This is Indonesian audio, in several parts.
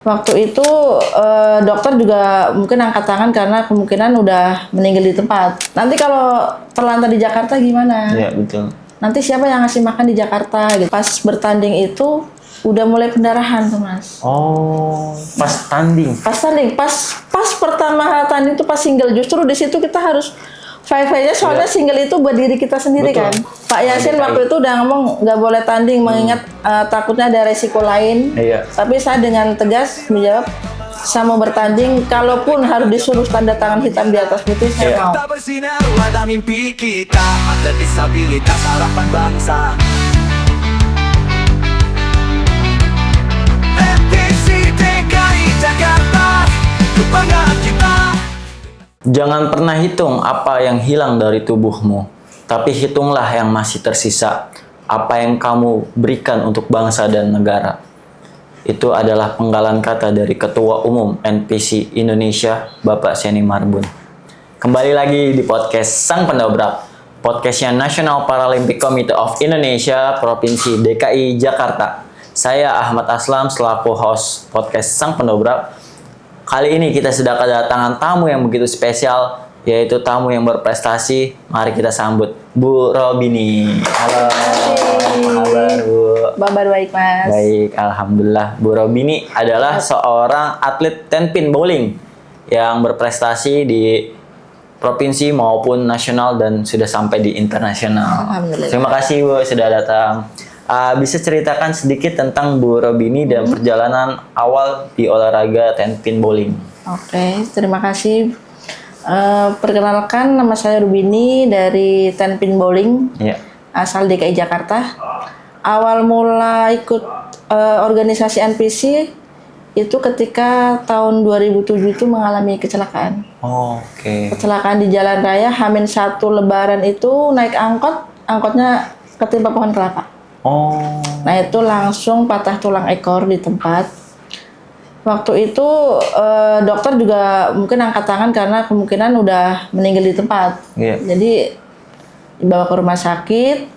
Waktu itu dokter juga mungkin angkat tangan karena kemungkinan udah meninggal di tempat. Nanti kalau terlantar di Jakarta gimana? Iya, betul. Nanti siapa yang ngasih makan di Jakarta gitu. Pas bertanding itu udah mulai pendarahan tuh, Mas. Oh, pas tanding. Pas pertama tanding itu pas single, justru di situ kita harus fight-fightnya soalnya single itu buat diri kita sendiri. Betul. Kan. Pak Yasin waktu itu udah ngomong nggak boleh tanding mengingat takutnya ada resiko lain. Iya. Tapi saya dengan tegas menjawab, saya mau bertanding, kalaupun harus disuruh tanda tangan hitam di atas putih, saya mau. Tak bersinar ada mimpi kita, atlet disabilitas harapan bangsa. MTC DKI Jakarta, kebanggaan kita. Jangan pernah hitung apa yang hilang dari tubuhmu, tapi hitunglah yang masih tersisa, apa yang kamu berikan untuk bangsa dan negara. Itu adalah penggalan kata dari Ketua Umum NPC Indonesia, Bapak Seni Marbun. Kembali lagi di podcast Sang Pendobrak, podcastnya National Paralympic Committee of Indonesia, Provinsi DKI Jakarta. Saya Ahmad Aslam selaku host podcast Sang Pendobrak. Kali ini kita sudah kedatangan tamu yang begitu spesial, yaitu tamu yang berprestasi. Mari kita sambut Bu Robini. Halo, apa kabar Bu? Kabar baik, Mas. Baik, Alhamdulillah. Bu Robini adalah seorang atlet 10 pin bowling yang berprestasi di provinsi maupun nasional dan sudah sampai di internasional. Alhamdulillah. Terima kasih Bu sudah datang. Bisa ceritakan sedikit tentang Bu Robini dan perjalanan awal di olahraga 10 pin bowling? Oke, terima kasih. Perkenalkan, nama saya Rubini dari 10 pin bowling, asal DKI Jakarta. Awal mula ikut organisasi NPC itu ketika tahun 2007 itu mengalami kecelakaan. Oke. Kecelakaan di jalan raya, H-1 Lebaran itu naik angkot, angkotnya ketimpa pohon kelapa. Nah itu langsung patah tulang ekor di tempat. Waktu itu dokter juga mungkin angkat tangan karena kemungkinan udah meninggal di tempat. Jadi dibawa ke rumah sakit.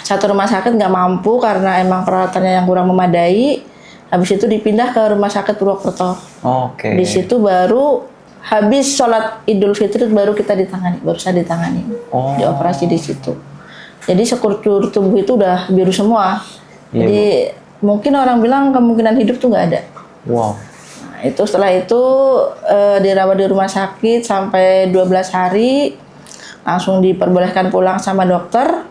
Satu rumah sakit nggak mampu karena emang peralatannya yang kurang memadai. Habis itu dipindah ke rumah sakit Purwokerto. Di situ baru habis sholat Idul Fitri baru kita ditangani, baru saya ditangani, dioperasi di situ. Jadi sekujur tubuh itu udah biru semua. Jadi mungkin orang bilang kemungkinan hidup tuh nggak ada. Nah, itu setelah itu dirawat di rumah sakit sampai 12 hari, langsung diperbolehkan pulang sama dokter.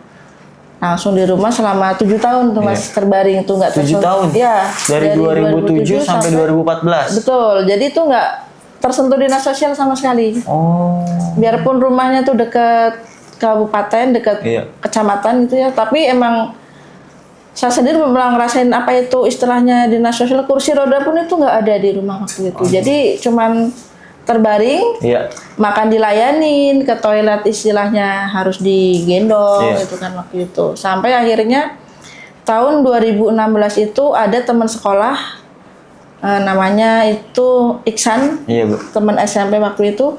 Langsung di rumah selama 7 tahun tuh Mas, terbaring tuh nggak 7 tahun? Ya, dari 2007 sampai 2014? Betul, jadi itu nggak tersentuh dinas sosial sama sekali. Biarpun rumahnya tuh deket kabupaten, dekat kecamatan gitu ya, tapi emang saya sendiri belum ngerasain apa itu istilahnya dinas sosial, kursi roda pun itu nggak ada di rumah waktu itu. Jadi cuman terbaring, makan dilayanin, ke toilet istilahnya harus digendong gitu kan waktu itu. Sampai akhirnya tahun 2016 itu ada teman sekolah namanya itu Iksan, teman SMP waktu itu,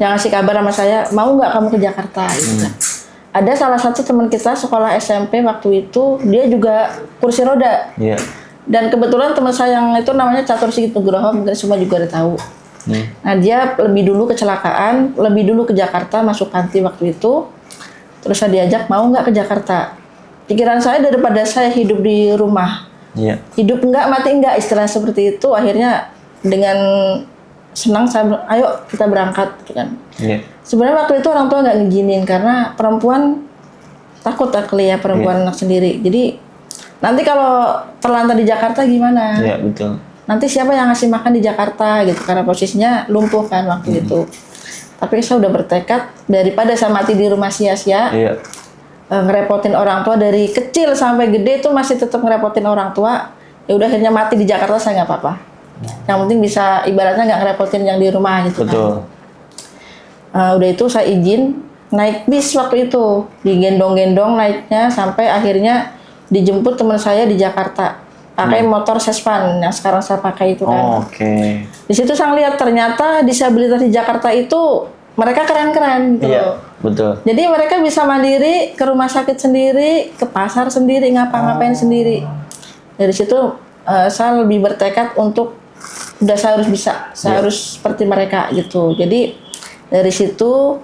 yang ngasih kabar sama saya, mau nggak kamu ke Jakarta gitu kan. Ada salah satu teman kita sekolah SMP waktu itu, dia juga kursi roda. Dan kebetulan teman saya yang itu namanya Catur Sigit Nugroho, mungkin semua juga udah tahu. Nah dia lebih dulu kecelakaan, lebih dulu ke Jakarta, masuk panti waktu itu. Terus saya diajak, mau nggak ke Jakarta. Pikiran saya daripada saya hidup di rumah, hidup enggak, mati enggak, istilah seperti itu. Akhirnya dengan senang saya ayo kita berangkat gitu kan. Sebenarnya waktu itu orang tua nggak ngizinin karena perempuan takut ya perempuan anak sendiri. Jadi nanti kalau terlantar di Jakarta gimana? Nanti siapa yang ngasih makan di Jakarta gitu, karena posisinya lumpuh kan waktu itu. Tapi saya udah bertekad daripada saya mati di rumah sia-sia, ngerepotin orang tua dari kecil sampai gede itu masih tetap ngerepotin orang tua. Ya udah akhirnya mati di Jakarta saya nggak apa-apa. Yang penting bisa ibaratnya nggak ngerepotin yang di rumah gitu kan. Udah itu saya izin naik bis waktu itu, digendong-gendong naiknya sampai akhirnya dijemput teman saya di Jakarta pakai motor Sespan yang sekarang saya pakai itu kan. Di situ saya lihat ternyata disabilitas di Jakarta itu mereka keren-keren gitu. Jadi mereka bisa mandiri, ke rumah sakit sendiri, ke pasar sendiri, ngapa-ngapain sendiri. Dari situ saya lebih bertekad untuk udah saya harus bisa, saya harus seperti mereka gitu. Jadi dari situ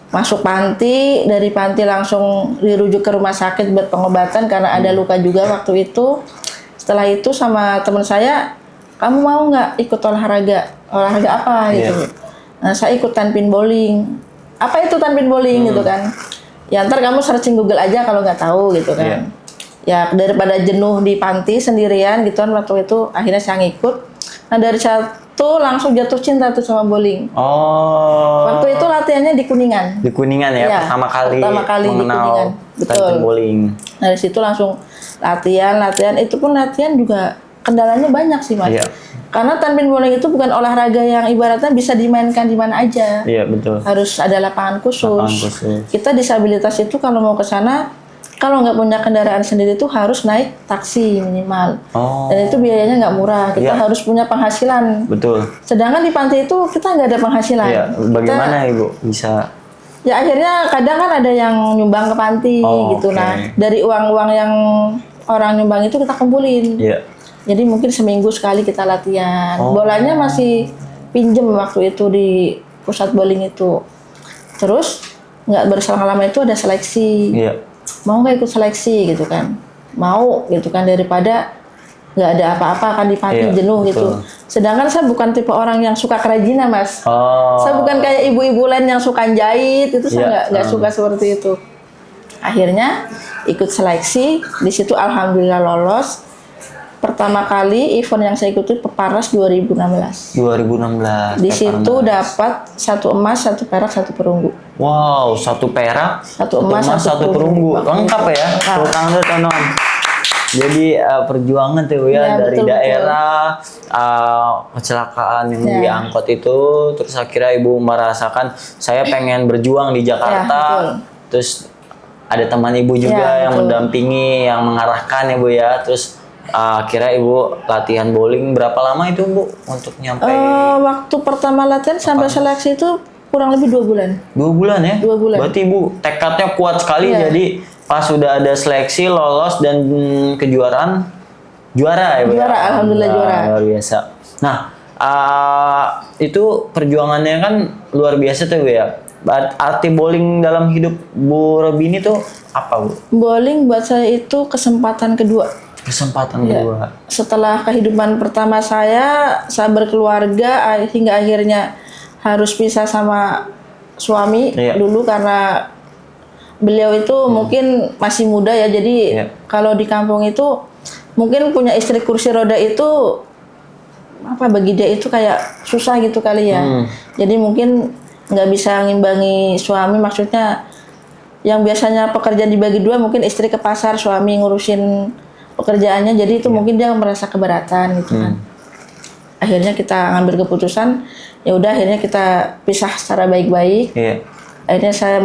masuk panti, dari panti langsung dirujuk ke rumah sakit buat pengobatan karena ada luka juga waktu itu. Setelah itu sama teman saya, kamu mau nggak ikut olahraga apa gitu. Nah, saya ikut tanpin bowling. Apa itu tanpin bowling gitu kan? Ya ntar kamu searching Google aja kalau nggak tahu gitu kan. Ya daripada jenuh di panti sendirian gitu kan waktu itu akhirnya saya ngikut. Nah dari satu langsung jatuh cinta tuh sama bowling. Waktu itu latihannya di Kuningan. Di Kuningan ya, Iya, pertama kali di mengenal Kuningan. Betul. tanpin bowling. Nah dari situ langsung latihan. Itu pun latihan juga kendalanya banyak sih Mas. Iya. Karena tanpin bowling itu bukan olahraga yang ibaratnya bisa dimainkan di mana aja. Iya betul. Harus ada lapangan khusus. Kita disabilitas itu kalau mau ke sana, kalau nggak punya kendaraan sendiri itu harus naik taksi minimal. Dan itu biayanya nggak murah. Kita harus punya penghasilan. Betul. Sedangkan di panti itu kita nggak ada penghasilan. Iya. Bagaimana Ibu bisa? Ya akhirnya kadang kan ada yang nyumbang ke panti gitu. Nah dari uang-uang yang orang nyumbang itu kita kumpulin. Iya. Jadi mungkin seminggu sekali kita latihan. Bolanya masih pinjem waktu itu di pusat bowling itu. Terus nggak berselang lama itu ada seleksi. Iya. Mau nggak ikut seleksi gitu kan? Mau gitu kan, daripada nggak ada apa-apa kan di panti jenuh gitu. Sedangkan saya bukan tipe orang yang suka kerajinan Mas. Saya bukan kayak ibu-ibu lain yang suka jahit, itu saya nggak suka seperti itu. Akhirnya ikut seleksi, di situ alhamdulillah lolos. Pertama kali event yang saya ikuti Peparnas 2016. 2016. Di situ dapat 1 emas, 1 perak, 1 perunggu. Wow, 1 perak, 1 emas, 1 perunggu. Lengkap ya? Tangan teman-teman. Jadi perjuangan tuh ya dari daerah, kecelakaan yang diangkut itu, terus akhirnya Ibu merasakan saya pengen berjuang di Jakarta. Terus ada teman Ibu juga yang mendampingi, yang mengarahkan ya Bu ya. Terus akhirnya Ibu latihan bowling berapa lama itu Bu untuk nyampe? Waktu pertama latihan sampai seleksi itu kurang lebih 2 bulan. 2 bulan ya? 2 bulan. Berarti Ibu tekadnya kuat sekali. Jadi pas sudah ada seleksi, lolos dan kejuaraan, juara ya Bu? Juara, alhamdulillah juara. Luar biasa. Nah, itu perjuangannya kan luar biasa tuh Bu ya. Arti bowling dalam hidup Bu Robini tuh apa Bu? Bowling buat saya itu kesempatan kedua. Kesempatan kedua. Setelah kehidupan pertama saya berkeluarga hingga akhirnya harus pisah sama suami dulu karena beliau itu mungkin masih muda ya. Jadi kalau di kampung itu mungkin punya istri kursi roda itu bagi dia itu kayak susah gitu kali ya. Jadi mungkin nggak bisa ngimbangi suami, maksudnya yang biasanya pekerjaan dibagi 2 mungkin istri ke pasar, suami ngurusin pekerjaannya, jadi itu mungkin dia merasa keberatan gitu kan. Akhirnya kita ngambil keputusan, ya udah akhirnya kita pisah secara baik-baik. Akhirnya saya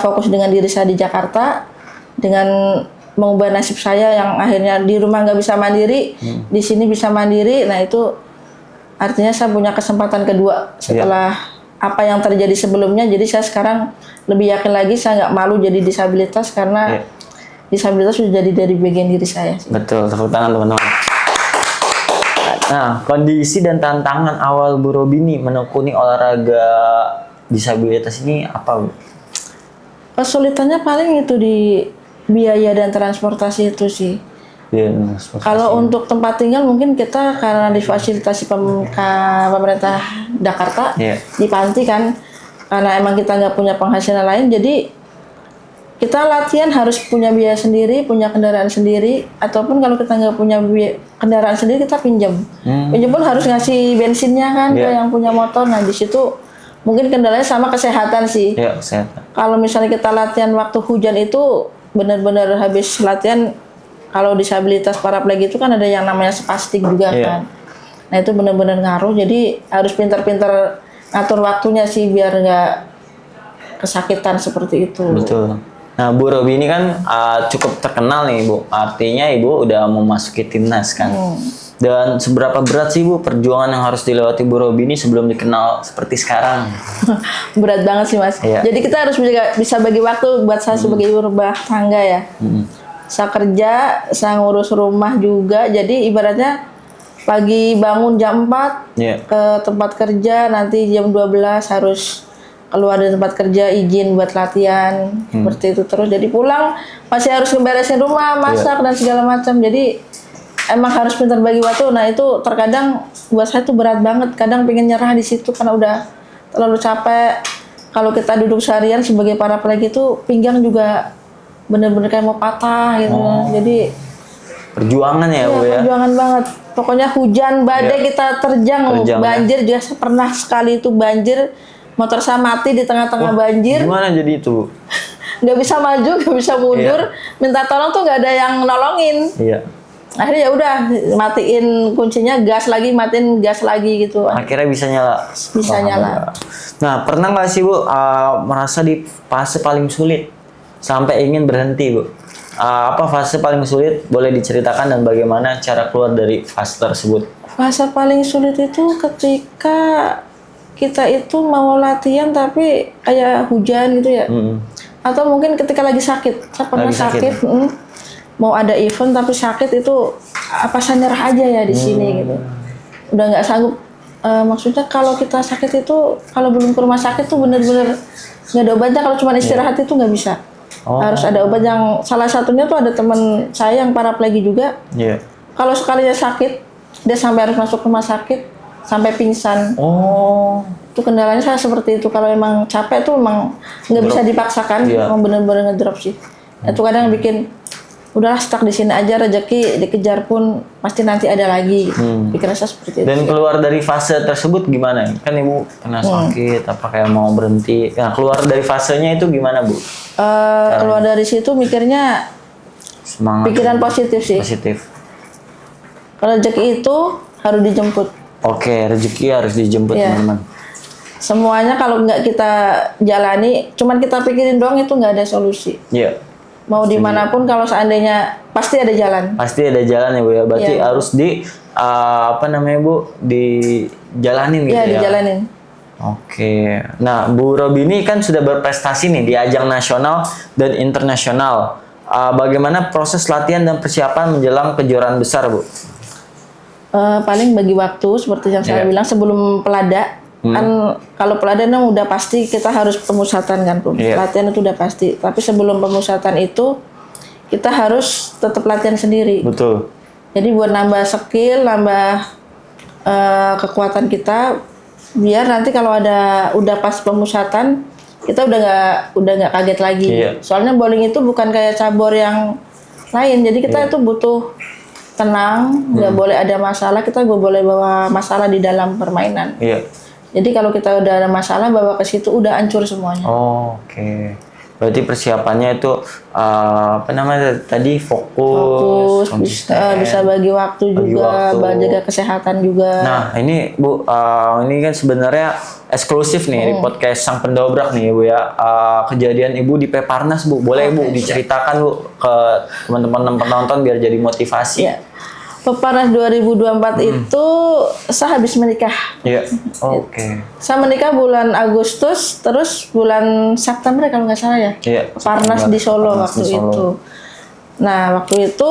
fokus dengan diri saya di Jakarta, dengan mengubah nasib saya yang akhirnya di rumah nggak bisa mandiri, di sini bisa mandiri. Nah itu artinya saya punya kesempatan kedua setelah apa yang terjadi sebelumnya. Jadi saya sekarang lebih yakin lagi, saya nggak malu jadi disabilitas karena disabilitas sudah jadi dari bagian diri saya. Betul, tepuk tangan teman-teman. Nah, kondisi dan tantangan awal Bu Robini menekuni olahraga disabilitas ini apa Bu? Kesulitannya paling itu di biaya dan transportasi itu sih. Kalau untuk tempat tinggal mungkin kita karena difasilitasi pemerintah Jakarta di panti kan, karena emang kita nggak punya penghasilan lain, jadi kita latihan harus punya biaya sendiri, punya kendaraan sendiri, ataupun kalau kita nggak punya kendaraan sendiri kita pinjam. Pinjam pun harus ngasih bensinnya kan ke yang punya motor. Nah di situ mungkin kendalanya sama kesehatan sih. Kesehatan. Kalau misalnya kita latihan waktu hujan itu benar-benar habis latihan. Kalau disabilitas paraplegia itu kan ada yang namanya spastik juga kan. Nah itu benar-benar ngaruh. Jadi harus pintar-pintar ngatur waktunya sih biar nggak kesakitan seperti itu. Betul. Nah, Bu Robini kan cukup terkenal nih, Bu. Artinya Ibu udah memasuki timnas kan. Dan seberapa berat sih Bu perjuangan yang harus dilewati Bu Robini sebelum dikenal seperti sekarang? Berat banget sih Mas. Jadi kita harus bisa bagi waktu buat saya sebagai ibu rumah tangga ya. saya kerja, saya ngurus rumah juga. Jadi ibaratnya pagi bangun jam 4 ke tempat kerja, nanti jam 12 harus keluar dari tempat kerja, izin buat latihan, seperti itu terus. Jadi pulang masih harus ngeberesin rumah, masak dan segala macam. Jadi emang harus pintar bagi waktu. Nah itu terkadang buat saya tuh berat banget. Kadang pengen nyerah di situ karena udah terlalu capek. Kalau kita duduk seharian sebagai paraplegia itu pinggang juga bener-bener kayak mau patah gitu. Jadi perjuangan ya Bu ya. Perjuangan banget. Pokoknya hujan badai kita terjang banjir juga pernah sekali itu banjir. Motor saya mati di tengah-tengah banjir. Gimana jadi itu? Nggak bisa maju, nggak bisa mundur. Minta tolong tuh nggak ada yang nolongin. Iya. Akhirnya ya udah matiin kuncinya, gas lagi, matiin gas lagi gitu. Akhirnya bisa nyala. Bisa nyala. Nah, pernah nggak sih Bu merasa di fase paling sulit sampai ingin berhenti Bu? Apa fase paling sulit? Boleh diceritakan dan bagaimana cara keluar dari fase tersebut? Fase paling sulit itu ketika kita itu mau latihan tapi kayak hujan gitu ya. Atau mungkin ketika lagi sakit. Saya pernah sakit. Mau ada event tapi sakit itu apa saya nyerah aja ya di sini gitu. Udah nggak sanggup. Maksudnya kalau kita sakit itu kalau belum ke rumah sakit tuh bener-bener nggak ada obatnya. Kalau cuma istirahat itu nggak bisa. Harus ada obat yang salah satunya tuh ada teman saya yang paraplegia juga. Kalau sekalinya sakit dia sampai harus masuk rumah sakit sampai pingsan. Itu kendalanya saya seperti itu. Kalau emang capek tuh emang nggak bisa dipaksakan. Emang bener-bener ngedrop sih. Itu kadang bikin udahlah stuck di sini aja, rezeki dikejar pun pasti nanti ada lagi. Pikiran saya seperti itu. Dan keluar dari fase tersebut gimana? Kan Ibu kena sakit, apa kayak mau berhenti? Nah, keluar dari fasenya itu gimana Bu? Keluar dari situ mikirnya semangat. Pikiran positif sih. Positif. Kalau rezeki itu harus dijemput. Oke, rezeki harus dijemput teman-teman. Semuanya kalau nggak kita jalani, cuman kita pikirin doang itu nggak ada solusi. Mau dimanapun kalau seandainya pasti ada jalan. Pasti ada jalan ya Bu ya. Berarti harus di apa namanya Bu, dijalanin gitu ya. Dijalanin. Oke. Nah, Bu Robi ini kan sudah berprestasi nih di ajang nasional dan internasional. Bagaimana proses latihan dan persiapan menjelang kejuaraan besar Bu? Paling bagi waktu seperti yang saya bilang sebelum pelada. Kan kalau pelada udah pasti kita harus pemusatan kan, latihan itu udah pasti. Tapi sebelum pemusatan itu kita harus tetap latihan sendiri. Betul. Jadi buat nambah skill, nambah kekuatan kita, biar nanti kalau udah pas pemusatan kita udah nggak kaget lagi. Soalnya bowling itu bukan kayak cabur yang lain. Jadi kita itu butuh tenang, nggak boleh ada masalah. Kita nggak boleh bawa masalah di dalam permainan. Jadi kalau kita udah ada masalah bawa ke situ udah hancur semuanya. Oke. Berarti persiapannya itu apa namanya tadi fokus bisa bagi waktu juga, jaga kesehatan juga. Nah, ini Bu, ini kan sebenarnya eksklusif nih di podcast Sang Pendobrak nih Bu ya. Kejadian Ibu di Peparnas Bu. Boleh Bu diceritakan Bu ke teman-teman penonton biar jadi motivasi. Peparnas 2024 itu saya habis menikah. Oke. Saya menikah bulan Agustus, terus bulan September kalau nggak salah ya. Peparnas di Solo waktu itu. Nah waktu itu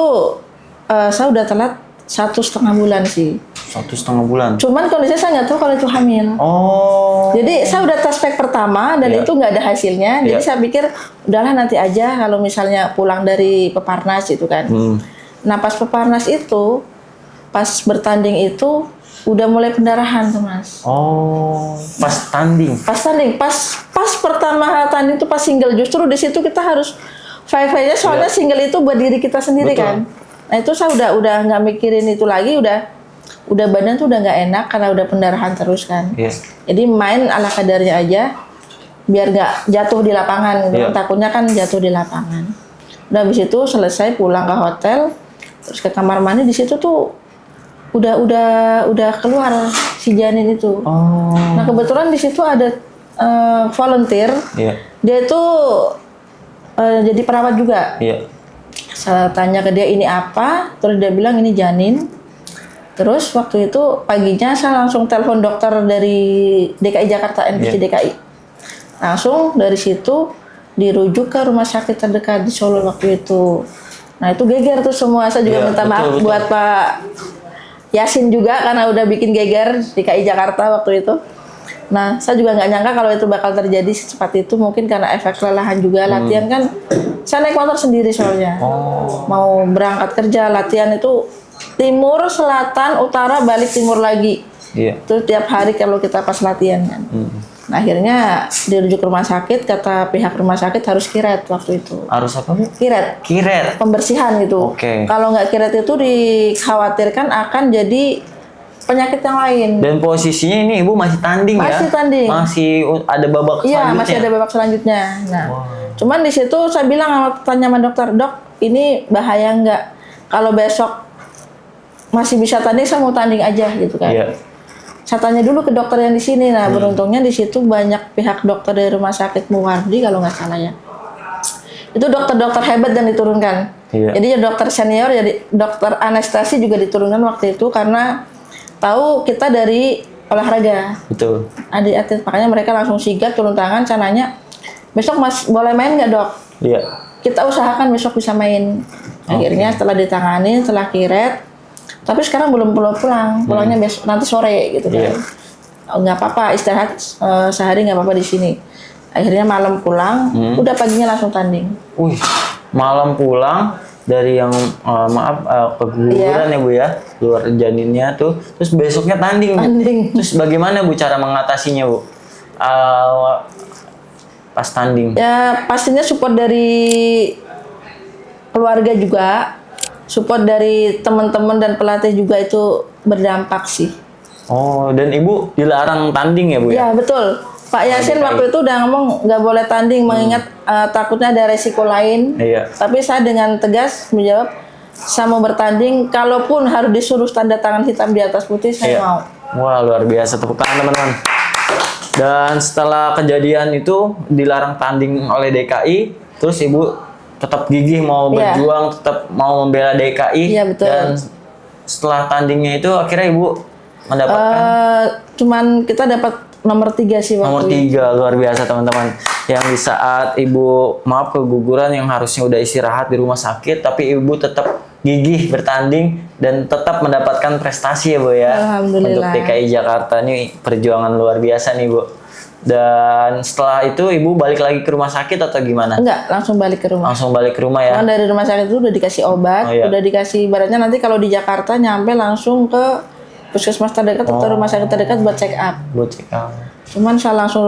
saya udah telat 1,5 bulan sih. 1,5 bulan. Cuman kondisinya saya nggak tahu kalau itu hamil. Jadi saya udah tes pack pertama dan itu nggak ada hasilnya. Jadi saya pikir udahlah nanti aja kalau misalnya pulang dari Peparnas itu kan. Nah pas Peparnas itu, pas bertanding itu udah mulai pendarahan tuh Mas. Pas tanding. Pas pertama tanding itu pas single, justru di situ kita harus fight-fightnya soalnya single itu buat diri kita sendiri kan. Nah itu saya udah nggak mikirin itu lagi, udah badan tuh udah nggak enak karena udah pendarahan terus kan. Jadi main ala kadarnya aja, biar nggak jatuh di lapangan. Takutnya kan jatuh di lapangan. Udah habis itu selesai pulang ke hotel. Terus ke kamar mandi di situ tuh udah keluar si janin itu. Nah kebetulan di situ ada volunteer. Dia itu jadi perawat juga. Saya tanya ke dia ini apa, terus dia bilang ini janin. Terus waktu itu paginya saya langsung telepon dokter dari DKI Jakarta, NPC DKI. Langsung dari situ dirujuk ke rumah sakit terdekat di Solo waktu itu. Nah itu geger tuh semua. Saya juga Iya, minta maaf betul. buat Pak Yasin juga karena udah bikin geger di KI Jakarta waktu itu. Nah saya juga nggak nyangka kalau itu bakal terjadi secepat itu, mungkin karena efek kelelahan juga. Latihan kan saya naik motor sendiri soalnya. Mau berangkat kerja latihan itu timur, selatan, utara, balik timur lagi. Iya. Itu tiap hari kalau kita pas latihan kan. Nah, akhirnya dirujuk ke rumah sakit, kata pihak rumah sakit harus kiret waktu itu. Harus apa Bu? Kiret, Kiret. pembersihan gitu. Oke. Kalau nggak kiret itu dikhawatirkan akan jadi penyakit yang lain. Dan posisinya ini Ibu masih tanding ya? Masih tanding. Masih ada babak Iya, selanjutnya? masih ada babak selanjutnya. Nah, cuman di situ saya bilang tanya sama dokter, dok, ini bahaya nggak? Kalau besok masih bisa tanding, saya mau tanding aja gitu kan. Iya. Saya tanya dulu ke dokter yang di sini. Nah, beruntungnya di situ banyak pihak dokter dari rumah sakit Muwardi kalau nggak salah ya. Itu dokter-dokter hebat yang diturunkan. Iya. Jadi ya dokter senior, jadi dokter anestesi juga diturunkan waktu itu karena tahu kita dari olahraga. Betul. Atlet, makanya mereka langsung sigap turun tangan. Saya nanya, besok Mas boleh main nggak dok? Iya. Kita usahakan besok bisa main. Akhirnya setelah ditangani, setelah kiret. Tapi sekarang belum pulang. Pulangnya besok nanti sore gitu kan. Iya. Nggak apa-apa, istirahat sehari nggak apa-apa di sini. Akhirnya malam pulang, udah paginya langsung tanding. Wih, malam pulang dari yang keguguran ya Bu ya, luar janinnya tuh, terus besoknya tanding. Bu. Tanding. Terus bagaimana Bu cara mengatasinya Bu? Pas tanding. Ya pastinya support dari keluarga juga, support dari teman-teman dan pelatih juga itu berdampak sih. Oh, dan Ibu dilarang tanding ya Bu ya? Ya betul. Pak Yasin waktu itu udah ngomong nggak boleh tanding mengingat takutnya ada resiko lain. Iya. Tapi saya dengan tegas menjawab, saya mau bertanding, kalaupun harus disuruh tanda tangan hitam di atas putih, saya mau. Wah, luar biasa, tepuk tangan teman-teman. Dan setelah kejadian itu dilarang tanding oleh DKI, terus Ibu tetap gigih mau Iya. berjuang, tetap mau membela DKI. Iya, betul. Dan setelah tandingnya itu akhirnya Ibu mendapatkan Cuman kita dapat nomor 3 sih waktu nomor itu. 3, luar biasa teman-teman. Yang di saat Ibu keguguran yang harusnya udah istirahat di rumah sakit, tapi Ibu tetap gigih bertanding dan tetap mendapatkan prestasi ya Bu ya. Alhamdulillah. Untuk DKI Jakarta ini perjuangan luar biasa nih Bu. Dan setelah itu Ibu balik lagi ke rumah sakit atau gimana? Enggak, langsung balik ke rumah. Langsung balik ke rumah ya? Cuman dari rumah sakit itu udah dikasih obat, Oh, iya. udah dikasih ibaratnya nanti kalau di Jakarta nyampe langsung ke puskesmas terdekat atau rumah sakit terdekat buat check up. Buat check up. Cuman saya langsung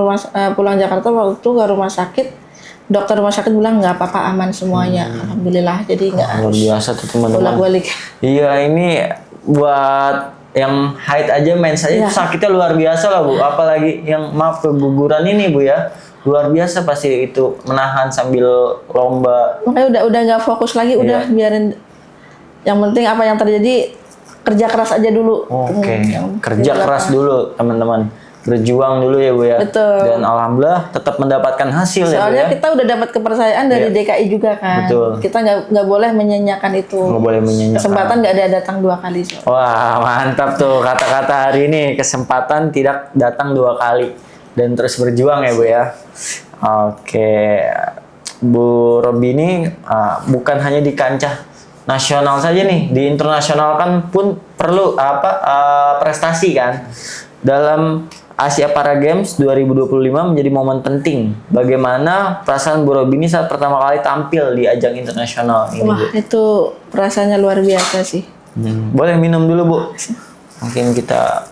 pulang Jakarta waktu itu ke rumah sakit, dokter rumah sakit bilang nggak apa-apa, aman semuanya, alhamdulillah. Jadi nggak Luar harus biasa tuh teman-teman. bolak-balik. Iya, ini buat yang haid aja main saja Iya. itu sakitnya luar biasa lah Bu. Apalagi yang keguguran ini Bu ya. Luar biasa pasti itu menahan sambil lomba. Makanya udah nggak fokus lagi, udah biarin. Yang penting apa yang terjadi, kerja keras aja dulu. Oke. Yang Kerja di keras belakang. dulu teman-teman. Berjuang dulu ya Bu ya. Betul. Dan alhamdulillah tetap mendapatkan hasil ya Bu Soalnya ya. kita udah dapat kepercayaan dari DKI juga kan. Betul. Kita nggak boleh menyanyiakan itu. Nggak boleh menyanyiakan. Kesempatan nggak ada datang 2 kali. So. Wah, mantap tuh kata-kata hari ini. Kesempatan tidak datang 2 kali. Dan terus berjuang ya Bu ya. Oke. Bu Robi ini bukan hanya di kancah nasional saja nih, di internasional kan pun perlu prestasi kan. Dalam Asia Para Games 2025 menjadi momen penting. Bagaimana perasaan Bu Robi ini saat pertama kali tampil di ajang internasional ini, Wah, Bu? itu perasaannya luar biasa sih. Boleh minum dulu, Bu? Mungkin kita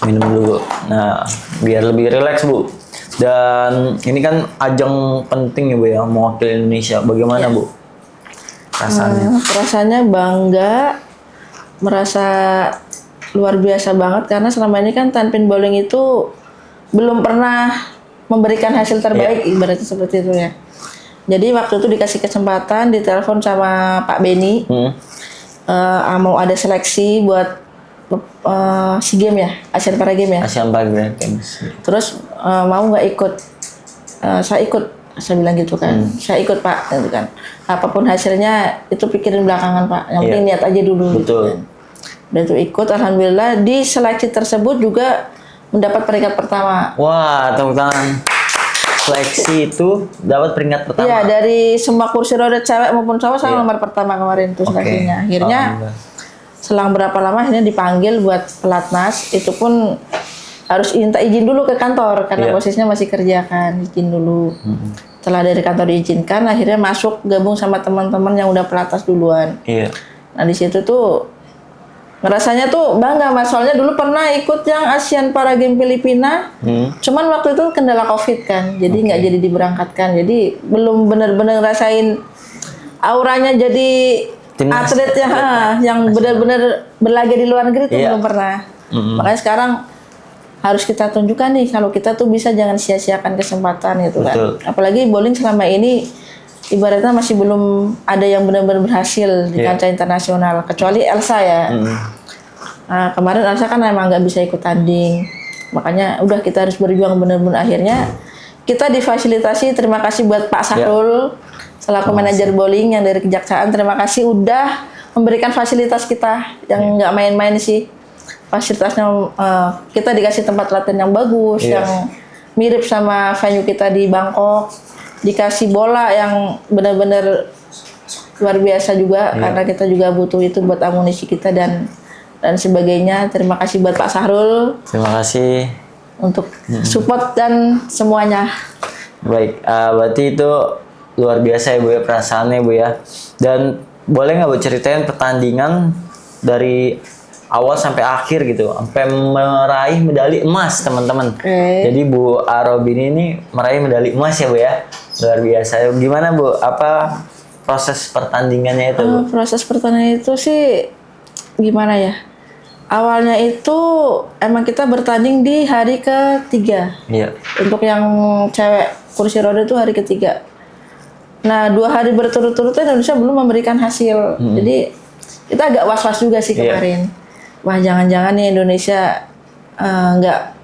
minum dulu. Nah, biar lebih rileks, Bu. Dan ini kan ajang penting ya Bu ya, mewakili Indonesia. Bagaimana Bu rasanya? Rasanya bangga, merasa luar biasa banget karena selama ini kan Tanpin Bowling itu belum pernah memberikan hasil terbaik, ibaratnya seperti itu ya. Jadi waktu itu dikasih kesempatan, ditelepon sama Pak Beni, mau ada seleksi buat SEA Games ya, Asian Para Games ya. Asian Para Games. Terus mau nggak ikut? Saya ikut, saya bilang gitu kan. Saya ikut Pak, gitu kan. Apapun hasilnya itu pikirin belakangan Pak. Yang penting niat aja dulu. Betul. Gitu kan. Dan itu ikut, alhamdulillah di seleksi tersebut juga mendapat peringkat pertama. Wah, tepuk tangan. seleksi itu dapat peringkat pertama. Iya, dari semua kursi roda cewek maupun cowok saya nomor pertama kemarin tuh seleksinya. Akhirnya selang berapa lama akhirnya dipanggil buat pelatnas, itu pun harus minta izin dulu ke kantor karena posisinya masih kerja kan, izin dulu. Setelah dari kantor diizinkan, akhirnya masuk gabung sama teman-teman yang udah pelatnas duluan. Iya. Nah di situ tuh ngerasanya tuh bangga mas, soalnya dulu pernah ikut yang Asian Para Games Filipina, cuman waktu itu kendala COVID kan, jadi nggak jadi diberangkatkan, jadi belum benar-benar ngerasain auranya jadi Timnas atlet yang benar-benar berlaga di luar negeri tuh belum pernah. Makanya sekarang harus kita tunjukkan nih kalau kita tuh bisa, jangan sia-siakan kesempatan gitu kan. Apalagi bowling selama ini ibaratnya masih belum ada yang benar-benar berhasil di kancah internasional, kecuali Elsa ya. Nah, kemarin Elsa kan emang nggak bisa ikut tanding, makanya udah kita harus berjuang benar-benar. Akhirnya kita difasilitasi, terima kasih buat Pak Sahrul selaku manajer bowling yang dari Kejaksaan, terima kasih udah memberikan fasilitas kita yang nggak main-main sih. Fasilitasnya kita dikasih tempat latihan yang bagus, yang mirip sama venue kita di Bangkok. Dikasih bola yang benar-benar luar biasa juga, karena kita juga butuh itu buat amunisi kita dan sebagainya. Terima kasih buat Pak Sahrul. Terima kasih untuk support dan semuanya. Baik, berarti itu luar biasa ya Bu ya perasaannya Bu ya. Dan boleh nggak Bu ceritain pertandingan dari awal sampai akhir gitu, sampai meraih medali emas teman-teman. Jadi Bu Arobin ini meraih medali emas ya Bu ya, luar biasa. Gimana Bu, apa proses pertandingannya itu Bu? Proses pertandingan itu sih gimana ya, awalnya itu emang kita bertanding di hari ketiga. Untuk yang cewek kursi roda itu hari ketiga. Nah 2 hari berturut-turut Indonesia belum memberikan hasil, jadi kita agak was-was juga sih kemarin. Wah jangan-jangan nih Indonesia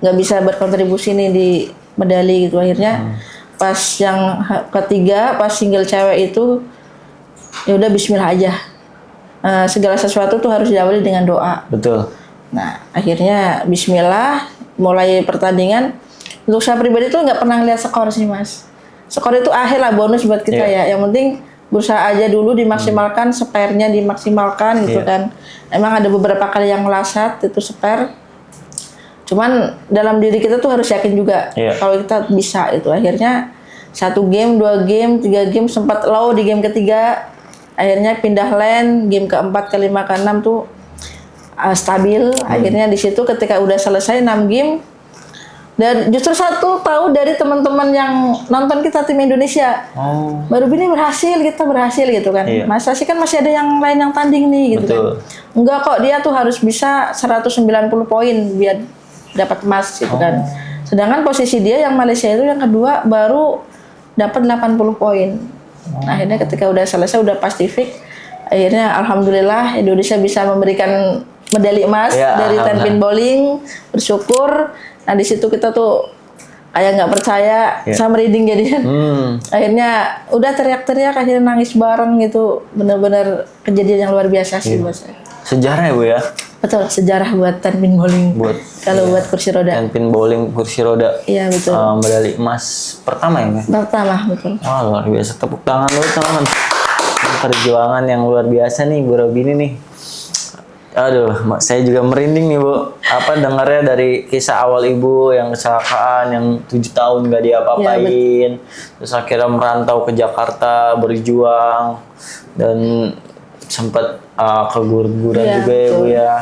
nggak bisa berkontribusi nih di medali gitu. Akhirnya pas yang ketiga, pas single cewek itu ya udah Bismillah aja. Segala sesuatu tuh harus diawali dengan doa. Betul. Nah akhirnya Bismillah mulai pertandingan. Untuk saya pribadi tuh nggak pernah lihat skor sih mas. Skor itu akhir lah, bonus buat kita ya. Yang penting berusaha aja dulu dimaksimalkan, spare-nya dimaksimalkan gitu kan. Emang ada beberapa kali yang melasat itu spare. Cuman dalam diri kita tuh harus yakin juga kalau kita bisa itu. Akhirnya 1 game, 2 game, 3 game sempat low di game ketiga. Akhirnya pindah lane, game keempat, kelima, keenam tuh stabil. Akhirnya di situ ketika udah selesai 6 game, dan justru satu tahu dari teman-teman yang nonton kita tim Indonesia, baru ini berhasil, kita berhasil gitu kan. Masa sih kan masih ada yang lain yang tanding nih gitu kan. Enggak kok, dia tuh harus bisa 190 poin biar dapat emas gitu kan. Sedangkan posisi dia yang Malaysia itu yang kedua baru dapat 80 poin. Akhirnya ketika udah selesai, udah pasti fix, akhirnya alhamdulillah Indonesia bisa memberikan medali emas dari 10 pin bowling, bersyukur. Nah di situ kita tuh kayak nggak percaya, sama merinding jadinya. Akhirnya udah teriak-teriak, akhirnya nangis bareng gitu. Bener-bener kejadian yang luar biasa sih buat saya. Sejarah ya Bu ya? Betul, sejarah buat 10 pin bowling. Kalau buat kursi roda. 10 pin bowling kursi roda. Iya betul. Medali emas pertama ya Mbak? Pertama, betul. Wah luar biasa, tepuk tangan dulu teman-teman. Perjuangan yang luar biasa nih Bu Robin ini. Aduh, saya juga merinding nih Bu. Apa dengarnya dari kisah awal Ibu yang kecelakaan, yang 7 tahun gak diapa-apain, terus akhirnya merantau ke Jakarta berjuang dan sempat keguguran juga ya Bu ya.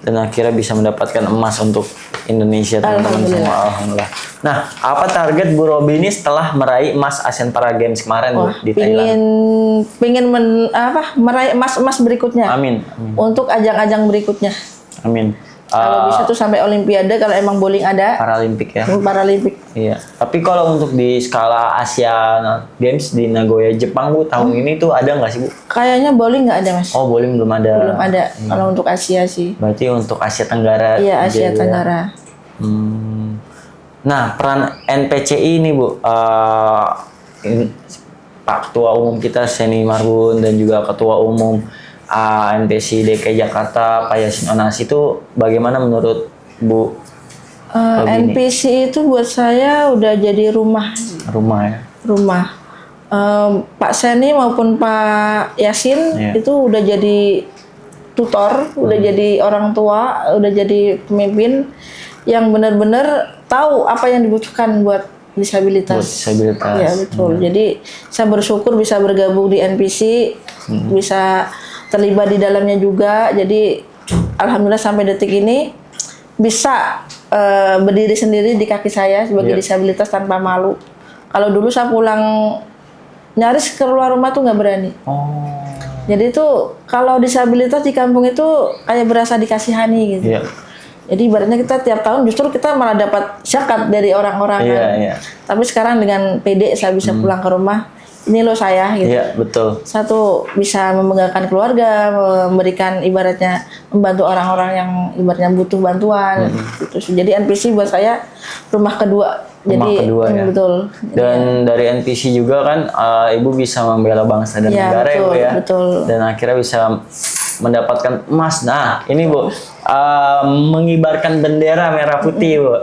Dan akhirnya bisa mendapatkan emas untuk Indonesia teman-teman semua. Alhamdulillah. Nah, apa target Bu Robin ini setelah meraih emas Asian Para Games kemarin Bu di Thailand? Pengen meraih emas berikutnya. Amin. Untuk ajang-ajang berikutnya. Amin. Kalau bisa tuh sampai Olimpiade, kalau emang bowling ada. Paralimpik ya. Paralimpik. Iya. Tapi kalau untuk di skala Asia Games di Nagoya, Jepang Bu, tahun ini tuh ada nggak sih Bu? Kayaknya bowling nggak ada mas. Oh bowling belum ada. Belum ada. Kalau untuk Asia sih. Berarti untuk Asia Tenggara. Iya Asia Tenggara. Nah peran NPCI ini Bu, Pak Ketua Umum kita Seni Marbun dan juga Ketua Umum NPC DKI Jakarta Pak Yasin Onas itu bagaimana menurut Bu NPC itu buat saya udah jadi rumah. Rumah ya. Rumah. Pak Seni maupun Pak Yasin itu udah jadi tutor, udah jadi orang tua, udah jadi pemimpin yang benar-benar tahu apa yang dibutuhkan buat disabilitas. Ya betul. Jadi saya bersyukur bisa bergabung di NPC, bisa terlibat di dalamnya juga. Jadi alhamdulillah sampai detik ini bisa berdiri sendiri di kaki saya sebagai disabilitas tanpa malu. Kalau dulu saya pulang nyaris keluar rumah tuh nggak berani. Jadi itu kalau disabilitas di kampung itu kayak berasa dikasihani gitu. Jadi ibaratnya kita tiap tahun justru kita malah dapat syakat dari orang-orang kan. Tapi sekarang dengan PD saya bisa pulang ke rumah. Ini loh saya gitu. Iya, betul. Satu bisa membanggakan keluarga, memberikan ibaratnya membantu orang-orang yang ibaratnya butuh bantuan gitu. Jadi NPC buat saya rumah kedua. Betul. Dan dari NPC juga kan Ibu bisa membela bangsa dan negara betul, Ibu ya. Betul. Dan akhirnya bisa mendapatkan emas. Nah, ini Bu mengibarkan bendera merah putih Bu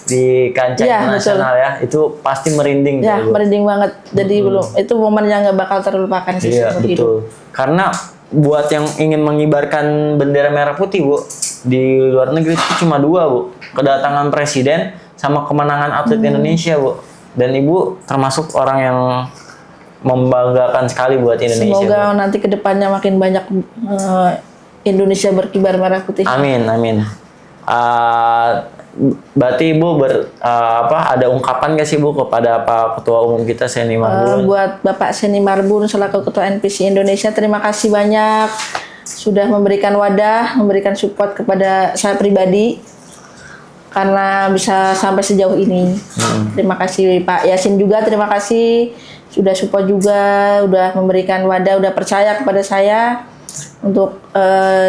di kancah internasional ya, itu pasti merinding. Ya, merinding banget. Jadi belum itu momen yang nggak bakal terlupakan sih. Iya, betul. Karena buat yang ingin mengibarkan bendera merah putih Bu, di luar negeri itu cuma 2 Bu, kedatangan presiden sama kemenangan atlet Indonesia Bu. Dan Ibu termasuk orang yang membanggakan sekali buat Indonesia. Semoga Bu. nanti kedepannya makin banyak Indonesia berkibar merah putih. Amin, amin. Berarti Ibu ada ungkapan nggak sih Bu kepada Pak Ketua Umum kita Seni Marbun? Buat Bapak Seni Marbun selaku Ketua NPC Indonesia, terima kasih banyak sudah memberikan wadah, memberikan support kepada saya pribadi karena bisa sampai sejauh ini. Terima kasih Pak Yasin juga, terima kasih sudah support juga, udah memberikan wadah, udah percaya kepada saya untuk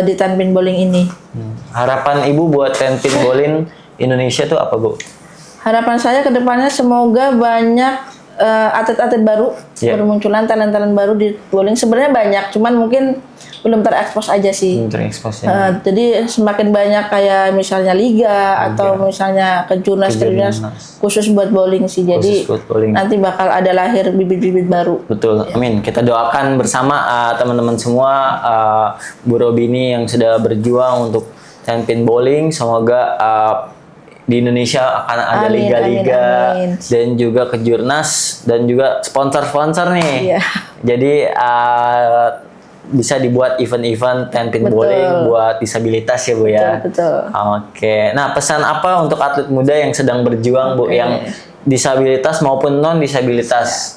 di Tenpin Bowling ini. Harapan Ibu buat Tenpin Bowling Indonesia tuh apa Bu? Harapan saya ke depannya semoga banyak atlet-atlet baru bermunculan, talent-talent baru di bowling. Sebenarnya banyak, cuman mungkin belum terekspos aja sih. Belum terekspos ya. Jadi semakin banyak kayak misalnya liga atau misalnya kejurnas khusus buat bowling sih. Jadi nanti bakal ada lahir bibit-bibit baru. Betul, amin. Kita doakan bersama teman-teman semua Bu Robini yang sudah berjuang untuk Tenpin Bowling. Semoga di Indonesia akan ada liga-liga dan juga kejurnas dan juga sponsor-sponsor nih. Jadi bisa dibuat event-event Tenpin Bowling buat disabilitas ya Bu ya. Betul. Oke. Nah, pesan apa untuk atlet muda yang sedang berjuang Bu, yang disabilitas maupun non disabilitas?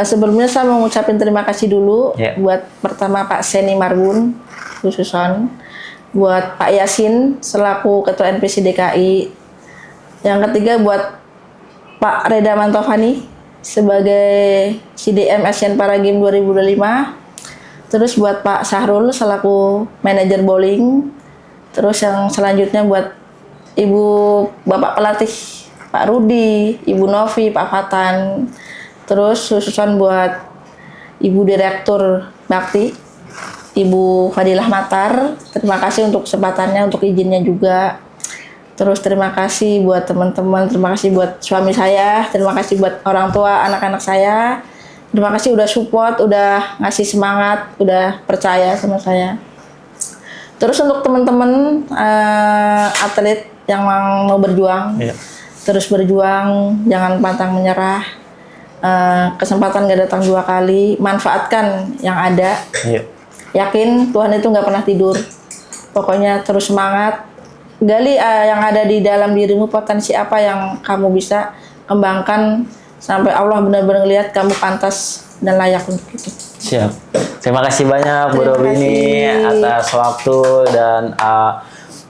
Sebelumnya saya mau ngucapin terima kasih dulu buat pertama Pak Seni Marbun khususon, buat Pak Yasin selaku Ketua NPC DKI. Yang ketiga buat Pak Reda Mantovani sebagai CDM Asian Para Games 2025. Terus buat Pak Sahrul selaku manajer bowling. Terus yang selanjutnya buat Ibu Bapak pelatih Pak Rudi, Ibu Novi, Pak Fatan. Terus khususan buat Ibu Direktur Bakti, Ibu Fadilah Matar. Terima kasih untuk kesempatannya, untuk izinnya juga. Terus terima kasih buat teman-teman, terima kasih buat suami saya, terima kasih buat orang tua anak-anak saya. Terima kasih udah support, udah ngasih semangat, udah percaya sama saya. Terus untuk teman-teman atlet yang mau berjuang, terus berjuang, jangan pantang menyerah. Kesempatan gak datang 2 kali, manfaatkan yang ada. Yakin Tuhan itu nggak pernah tidur. Pokoknya terus semangat. Gali yang ada di dalam dirimu, potensi apa yang kamu bisa kembangkan sampai Allah benar-benar lihat kamu pantas dan layak untuk itu. Siap. Terima kasih banyak Bu Robini atas waktu dan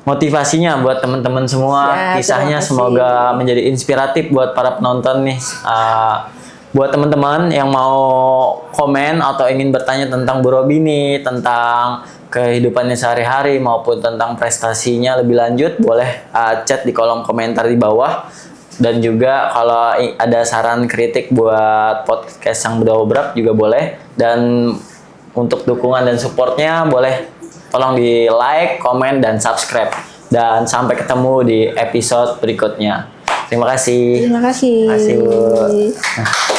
motivasinya buat teman-teman semua. Kisahnya semoga menjadi inspiratif buat para penonton nih. Buat teman-teman yang mau komen atau ingin bertanya tentang Bu Robini, tentang kehidupannya sehari-hari maupun tentang prestasinya lebih lanjut, boleh chat di kolom komentar di bawah. Dan juga kalau ada saran kritik buat podcast Sang Berdobrak juga boleh. Dan untuk dukungan dan supportnya boleh tolong di like, komen, dan subscribe. Dan sampai ketemu di episode berikutnya. Terima kasih. Terima kasih. Terima kasih, Bu. Nah.